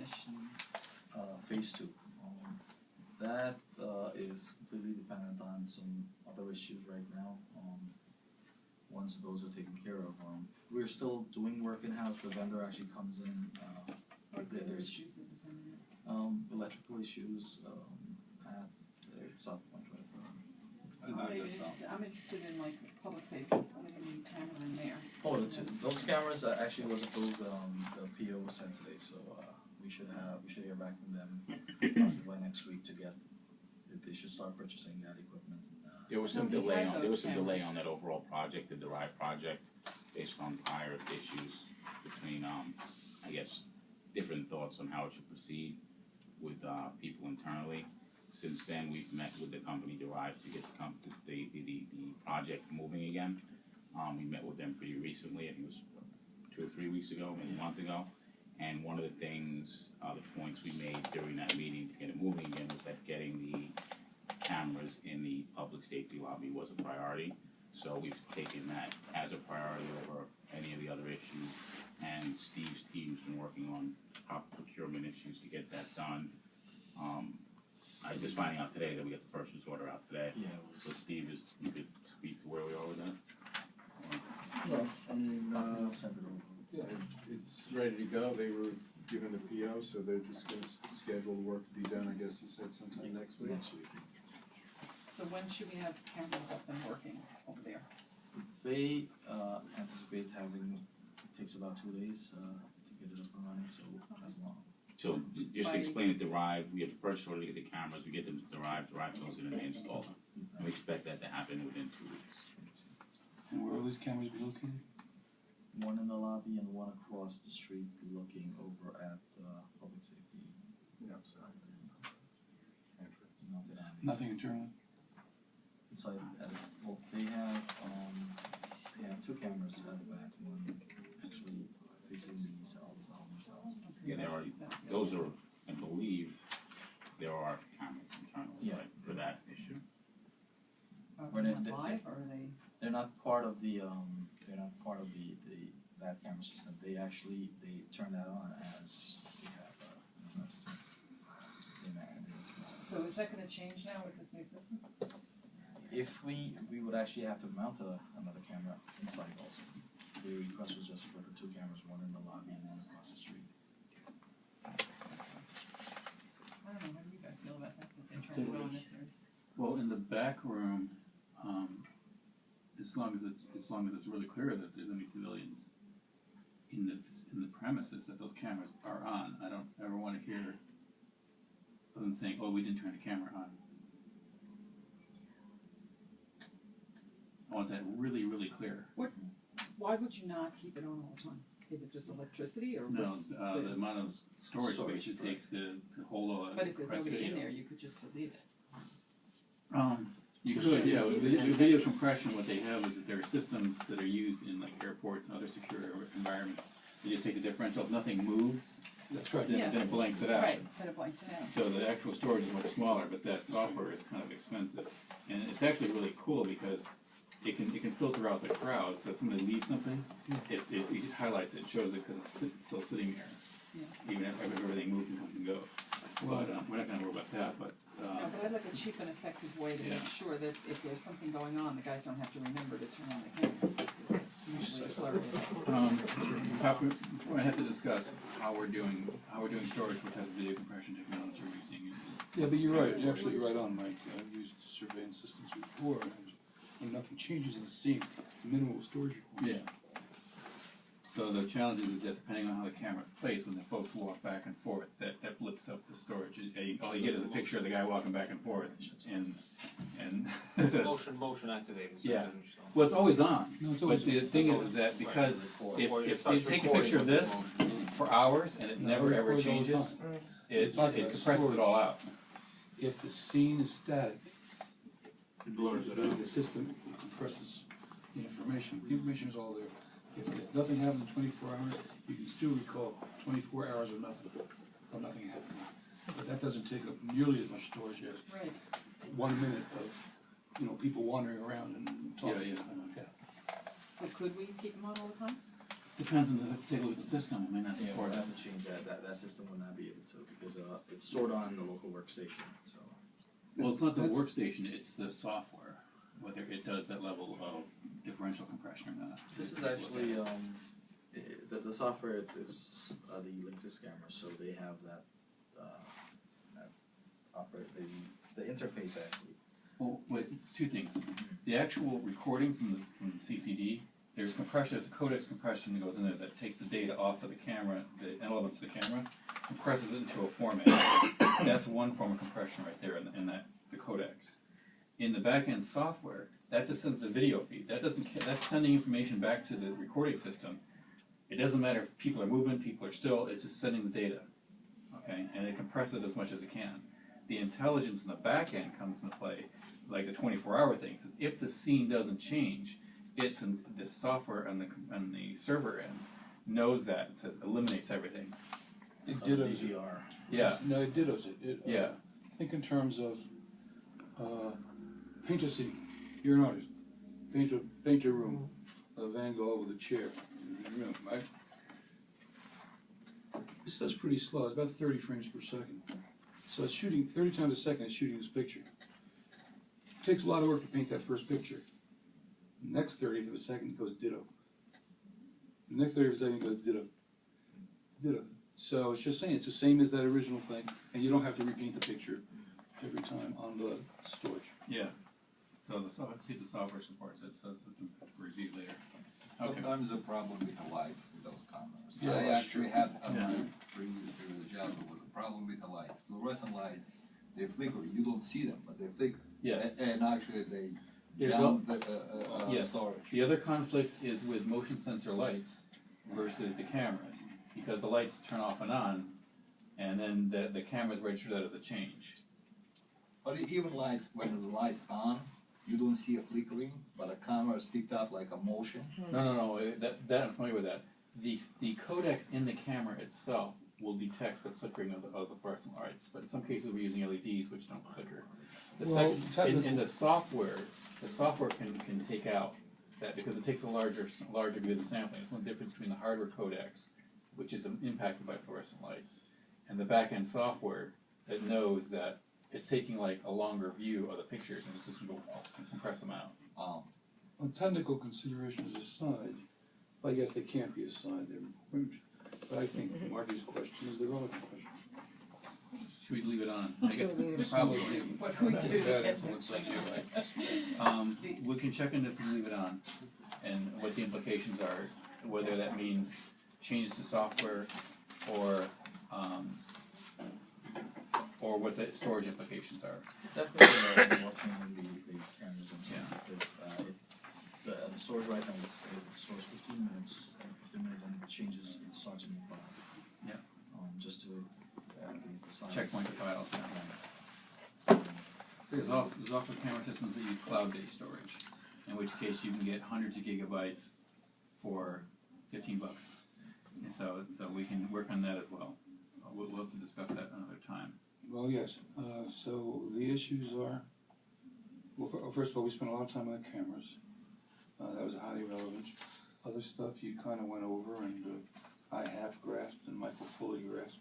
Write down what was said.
finish? Phase 2. That is completely dependent on some other issues right now. Once those are taken care of, we're still doing work in-house. The vendor actually comes in. What are the there's issues that depend on electrical issues at South Point right I'm interested in like public safety, putting a new camera in there. Oh, those cameras actually was approved. The PO was sent today, so we should hear back from them possibly by next week to get. They should start purchasing that equipment. There was some delay on that overall project, the Derive project, based on prior issues between I guess different thoughts on how it should proceed with people internally. Since then, we've met with the company Derive to get the project moving again. We met with them pretty recently. I think it was 2 or 3 weeks ago, maybe a month ago. And one of the things, the points we made during that meeting to get it moving again was that getting the cameras in the public safety lobby was a priority. So we've taken that as a priority over any of the other issues. And Steve's team's been working on procurement issues to get that done. I just finding out today that we got the purchase order out today. Yeah. So Steve, you could speak to where we are with that? Well, I mean, I'll send it over. yeah, it's ready to go. They were given the PO, so they're just going to schedule the work to be done, I guess you said sometime next week. Next week. So when should we have cameras up and working over there? They anticipate having. It takes about 2 days to get it up and running, so as long. So just to explain it, Derive, we have the purchase order to get the cameras, we get them to Derive goes in and they install them. And we expect that to happen within 2 weeks. And where will these cameras be located? One in the lobby and one across the street looking over at public safety. Yeah, sorry. Nothing internally? Inside, well, they have 2 cameras at the back, one actually facing the cells, Yeah, there are, those are, I believe, there are cameras internally, right, for that issue. Are When they it- live or are they? They're not part of the that camera system. They turn that on as we have So is that gonna change now with this new system? If we would actually have to mount another camera inside also. The request was just for the 2 cameras, one in the lobby and one across the street. I don't know, how do you guys feel about that, that they turn it on if there's? Well, in the back room, as long as it's really clear that there's any civilians in the premises that those cameras are on, I don't ever want to hear them saying, "Oh, we didn't turn the camera on." I want that really, really clear. Why would you not keep it on all the time? Is it just electricity or No, what's the amount of storage space it takes to hold all that. But if there's compressed nobody in video. there, you could just delete it. You could, yeah. With video compression, what they have is that there are systems that are used in like airports and other secure environments. You just take the differential, if nothing moves, That's right. then it blanks it out. Right, then it blanks it out. So the actual storage is much smaller, but that software is kind of expensive. And it's actually really cool because it can filter out the crowd, so if somebody leaves something, it highlights it, shows it because it's still sitting there, even if everything moves and comes and goes. But we're not going to worry about that. But No, but I'd like a cheap and effective way to make sure that if there's something going on, the guys don't have to remember to turn on the camera. I have to discuss how we're doing storage, what type of video compression technology we're using. Yeah, but you're right. You're absolutely right on, Mike. I've used surveillance systems before, and nothing changes in the scene. Minimal storage requirements. Yeah. So the challenge is that depending on how the camera's placed, when the folks walk back and forth, that blips up the storage. All you get is a picture of the guy walking back and forth, and motion activated. Yeah. Well, it's always on. No, it's But always the thing is that because if they take a picture of this for hours and it never ever changes, it compresses it all out. If the scene is static, It blurs it out. the system compresses the information. The information is all there. If nothing happened in 24 hours, you can still recall 24 hours of nothing happening. But that doesn't take up nearly as much storage as 1 minute of people wandering around and talking. Yeah. So could we keep them on all the time? Depends on if it's take a look at the system, I mean, that's Yeah, for we'll that. have to change that system will not be able to, because, it's stored on the local workstation, so. Well, it's not the That's- workstation, it's the software, whether it does that level of differential compression or not. This is actually, the software, it's, the Linksys camera, so they have that operate, the interface actually. Well, wait, it's two things. The actual recording from the CCD, there's compression, there's a codex compression that goes in there that takes the data off of the camera, the elements of the camera, compresses it into a format. That's one form of compression right there in that the codex. In the back-end software, that just sends the video feed. That's sending information back to the recording system. It doesn't matter if people are moving, people are still, it's just sending the data. Okay, and it compresses it as much as it can. The intelligence in the back end comes into play, like the 24-hour thing. Says if the scene doesn't change, it's in the software and the server end knows that and says eliminates everything. It So the dittos it. DVR. Yeah. No, it dittos it. Yeah. Think in terms of, paint a scene. You're an artist. Paint a room. A Van Gogh with a chair in your room, right? This stuff's pretty slow. It's about 30 frames per second. So it's shooting 30 times a second. It's shooting this picture. It takes a lot of work to paint that first picture. The next 30th of a second goes ditto. The next 30th of a second goes ditto. Ditto. So it's just saying it's the same as that original thing, and you don't have to repaint the picture every time on the storage. Yeah. So the software, see if the software supports it, so we can review later. Okay. Sometimes the problem with the lights with those cameras. Yeah, I that's actually true. had on Yeah. my previous job was a problem with the lights. Fluorescent lights, they flicker. You don't see them, but they flicker. Yes. And actually they There's jump yes. storage. The other conflict is with motion sensor lights versus the cameras, because the lights turn off and on, and then the cameras register that as a change. But even lights, when the light's on, you don't see a flickering, but the camera is picked up like a motion. No, that I'm familiar with that. The codecs in the camera itself will detect the flickering of the fluorescent lights, but in some cases we're using LEDs which don't flicker. In the software can take out that because it takes a larger view of the sampling. It's one difference between the hardware codecs, which is impacted by fluorescent lights, and the back-end software that knows that it's taking like a longer view of the pictures and it's just going to compress them out. On technical considerations aside, I guess they can't be assigned, they're important. But I think Marty's question is the relevant question. Should we leave it on? I guess probably. What do we do to Bad get influence this? on you, right? We can check into if we leave it on and what the implications are, whether that means changes to software or what the storage implications are. Definitely watching the cameras and Yeah. stuff, because the storage right now it stores 15 minutes, and it changes, it starts a new file. Yeah. Just to at least the size. Checkpoint the files. There's also camera systems that use cloud-based storage, in which case you can get hundreds of gigabytes for $15. And so we can work on that as well. We'll have to discuss that another time. Well, yes, so the issues are, well, first of all, we spent a lot of time on the cameras. That was highly relevant. Other stuff you kind of went over and I half grasped and Michael fully grasped.